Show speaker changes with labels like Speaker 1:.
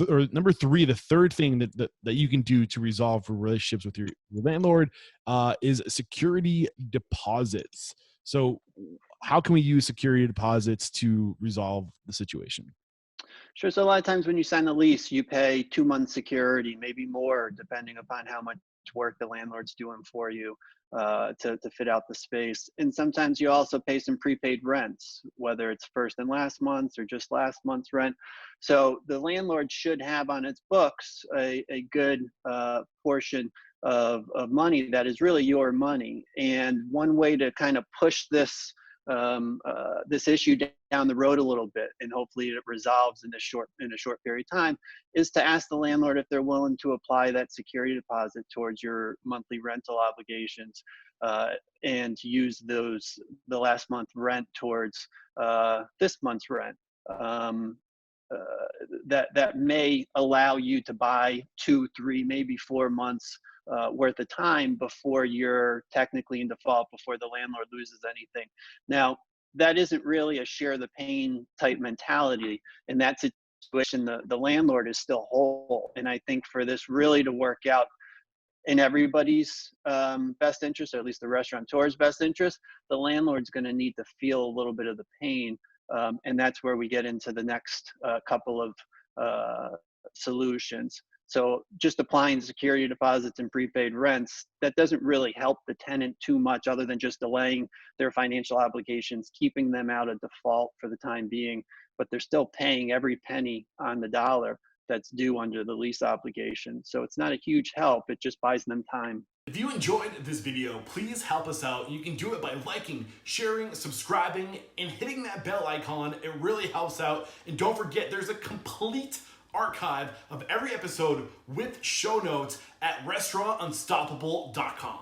Speaker 1: Or number three, the third thing that you can do to resolve relationships with your landlord is security deposits. So how can we use security deposits to resolve the situation?
Speaker 2: Sure. So a lot of times when you sign the lease, you pay 2 months security, maybe more, depending upon how much work the landlord's doing for you to fit out the space. And sometimes you also pay some prepaid rents, whether it's first and last month's or just last month's rent. So the landlord should have on its books a good portion of money that is really your money. And one way to kind of push this issue down the road a little bit, and hopefully it resolves in a short period of time, is to ask the landlord if they're willing to apply that security deposit towards your monthly rental obligations, and use the last month rent towards this month's rent. Um, that may allow you to buy 2, 3, maybe 4 months worth of time before you're technically in default, before the landlord loses anything. Now, that isn't really a share the pain type mentality. In that situation, the landlord is still whole. And I think for this really to work out in everybody's best interest, or at least the restaurateur's best interest, the landlord's going to need to feel a little bit of the pain. And that's where we get into the next couple of solutions. So just applying security deposits and prepaid rents, that doesn't really help the tenant too much, other than just delaying their financial obligations, keeping them out of default for the time being, but they're still paying every penny on the dollar that's due under the lease obligation. So it's not a huge help, it just buys them time.
Speaker 3: If you enjoyed this video, please help us out. You can do it by liking, sharing, subscribing, and hitting that bell icon. It really helps out. And don't forget, there's a complete archive of every episode with show notes at restaurantunstoppable.com.